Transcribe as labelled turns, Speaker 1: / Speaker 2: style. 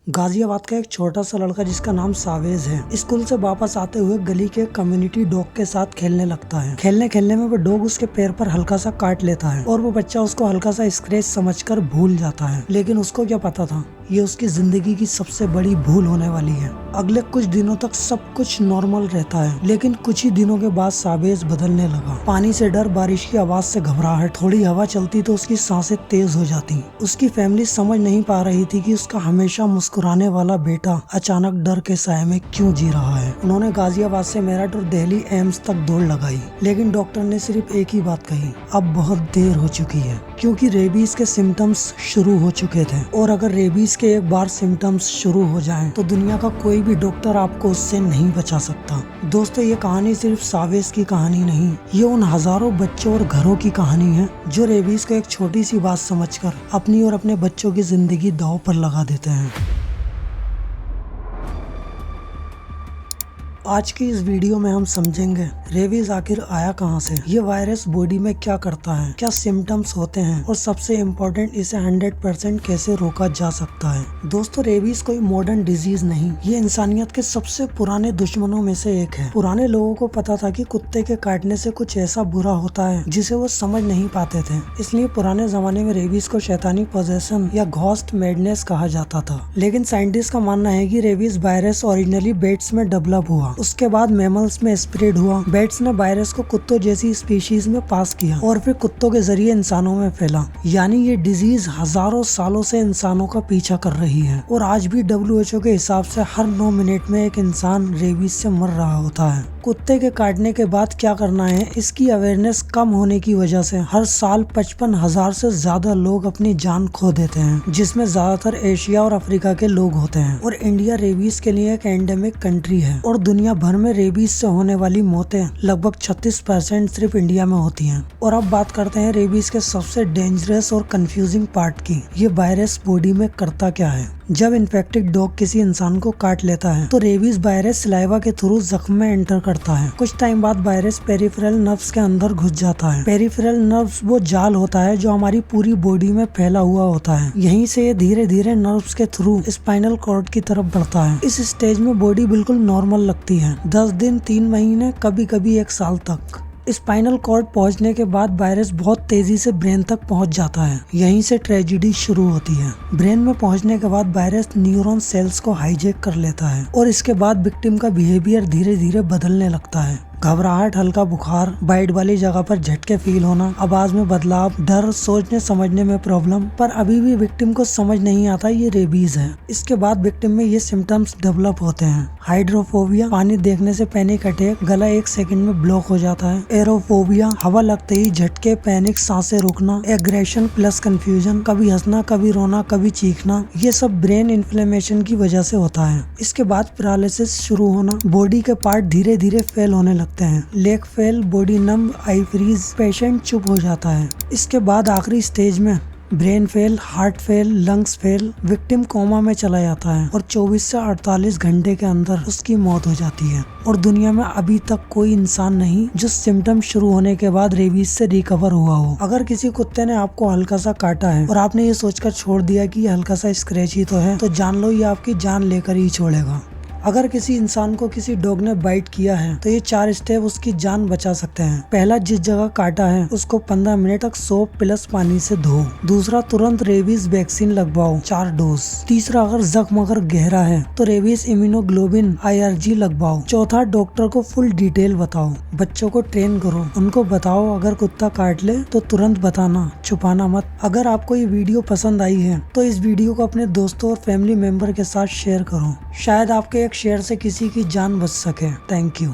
Speaker 1: गाजियाबाद का एक छोटा सा लड़का जिसका नाम सावेज है स्कूल से वापस आते हुए गली के कम्युनिटी डॉग के साथ खेलने लगता है। खेलने खेलने में वो डॉग उसके पैर पर हल्का सा काट लेता है और वो बच्चा उसको हल्का सा स्क्रैच समझकर भूल जाता है। लेकिन उसको क्या पता था ये उसकी जिंदगी की सबसे बड़ी भूल होने वाली है। अगले कुछ दिनों तक सब कुछ नॉर्मल रहता है, लेकिन कुछ ही दिनों के बाद सावेज बदलने लगा। पानी से डर, बारिश की आवाज से घबराहट, थोड़ी हवा चलती तो उसकी सांसें तेज हो जाती। उसकी फैमिली समझ नहीं पा रही थी कि उसका हमेशा मुस्कुराने वाला बेटा अचानक डर के साए में क्यों जी रहा है। उन्होंने गाजियाबाद से मेरठ और दिल्ली एम्स तक दौड़ लगाई, लेकिन डॉक्टर ने सिर्फ एक ही बात कही, अब बहुत देर हो चुकी है, क्योंकि रेबीज के सिम्टम्स शुरू हो चुके थे। और अगर रेबीज के एक बार सिम्टम्स शुरू हो जाएं, तो दुनिया का कोई भी डॉक्टर आपको उससे नहीं बचा सकता। दोस्तों, ये कहानी सिर्फ सावेज की कहानी नहीं, ये उन हजारों बच्चों और घरों की कहानी है जो रेबीज को एक छोटी सी बात समझकर अपनी और अपने बच्चों की जिंदगी दांव पर लगा देते हैं। आज की इस वीडियो में हम समझेंगे रेबीज आखिर आया कहां से, ये वायरस बॉडी में क्या करता है, क्या सिम्टम्स होते हैं और सबसे इम्पोर्टेंट इसे 100% कैसे रोका जा सकता है। दोस्तों, रेबीज कोई मॉडर्न डिजीज नहीं, ये इंसानियत के सबसे पुराने दुश्मनों में से एक है। पुराने लोगों को पता था कि कुत्ते के काटने से कुछ ऐसा बुरा होता है जिसे वो समझ नहीं पाते थे, इसलिए पुराने जमाने में रेबीज को शैतानी पोजेशन या घोस्ट मैडनेस कहा जाता था। लेकिन साइंटिस्ट का मानना है कि रेबीज वायरस ओरिजिनली बेट्स में डेवलप हुआ, उसके बाद मैमल्स में स्प्रेड हुआ, बैट्स ने वायरस को कुत्तों जैसी स्पीशीज में पास किया और फिर कुत्तों के जरिए इंसानों में फैला। यानी ये डिजीज हजारों सालों से इंसानों का पीछा कर रही है और आज भी WHO के हिसाब से हर 9 मिनट में एक इंसान रेबीज से मर रहा होता है। कुत्ते के काटने के बाद क्या करना है, इसकी अवेयरनेस कम होने की वजह से हर साल 55,000 से ज्यादा लोग अपनी जान खो देते हैं, जिसमें ज्यादातर एशिया और अफ्रीका के लोग होते हैं। और इंडिया रेबीज के लिए एक एंडेमिक कंट्री है और दुनिया भर में रेबीज से होने वाली मौतें लगभग 36% सिर्फ इंडिया में होती हैं। और अब बात करते हैं रेबीज के सबसे डेंजरस और कंफ्यूजिंग पार्ट की, ये वायरस बॉडी में करता क्या है। जब इन्फेक्टेड डॉग किसी इंसान को काट लेता है तो रेबीज वायरस सलाइवा के थ्रू जख्म में एंटर करता है। कुछ टाइम बाद वायरस पेरिफेरल नर्व्स के अंदर घुस जाता है। पेरिफेरल नर्व्स वो जाल होता है जो हमारी पूरी बॉडी में फैला हुआ होता है। यहीं से ये धीरे धीरे नर्व्स के थ्रू स्पाइनल कॉर्ड की तरफ बढ़ता है। इस स्टेज में बॉडी बिल्कुल नॉर्मल लगती है, 10 दिन, 3 महीने, कभी कभी 1 साल तक। स्पाइनल कॉर्ड पहुंचने के बाद वायरस बहुत तेजी से ब्रेन तक पहुंच जाता है। यहीं से ट्रेजेडी शुरू होती है। ब्रेन में पहुंचने के बाद वायरस न्यूरॉन सेल्स को हाईजैक कर लेता है और इसके बाद विक्टिम का बिहेवियर धीरे धीरे बदलने लगता है। घबराहट, हल्का बुखार, बाइट वाली जगह पर झटके फील होना, आवाज में बदलाव, डर, सोचने समझने में प्रॉब्लम। पर अभी भी विक्टिम को समझ नहीं आता ये रेबीज है। इसके बाद विक्टिम में ये सिम्टम्स डेवलप होते हैं। हाइड्रोफोबिया, पानी देखने से पैनिक अटैक, गला 1 सेकंड में ब्लॉक हो जाता है। एरोफोबिया, हवा लगते ही झटके, पैनिक, सांसें रुकना। एग्रेशन प्लस कंफ्यूजन, कभी हंसना, कभी रोना, कभी चीखना। ये सब ब्रेन इन्फ्लेमेशन की वजह से होता है। इसके बाद पैरालिसिस शुरू होना, बॉडी के पार्ट धीरे धीरे फेल होने लगते हैं। Leg fail, body numb, eye freeze, patient चुप हो जाता है। इसके बाद आखिरी स्टेज में brain fail, heart fail, lungs fail, victim coma में चला जाता है और 24 से 48 घंटे के अंदर उसकी मौत हो जाती है। और दुनिया में अभी तक कोई इंसान नहीं जो सिम्टम शुरू होने के बाद रेबीज से रिकवर हुआ हो। अगर किसी कुत्ते ने आपको हल्का सा काटा है और आपने ये सोचकर छोड़ दिया कि ये हल्का सा स्क्रैच ही तो है, तो जान लो ये आपकी जान लेकर ही छोड़ेगा। अगर किसी इंसान को किसी डॉग ने बाइट किया है तो ये 4 स्टेप उसकी जान बचा सकते हैं। पहला, जिस जगह काटा है उसको 15 मिनट तक सोप प्लस पानी से धो। दूसरा, तुरंत रेबीज वैक्सीन लगवाओ 4 डोज। तीसरा, अगर जख्म अगर गहरा है तो रेबीज इम्यूनोग्लोबिन IRG लगवाओ। चौथा, डॉक्टर को फुल डिटेल बताओ। बच्चों को ट्रेन करो, उनको बताओ अगर कुत्ता काट ले तो तुरंत बताना, छुपाना मत। अगर आपको ये वीडियो पसंद आई है तो इस वीडियो को अपने दोस्तों और फैमिली मेंबर के साथ शेयर करो, शायद आपके एक शेयर से किसी की जान बच सके। Thank you.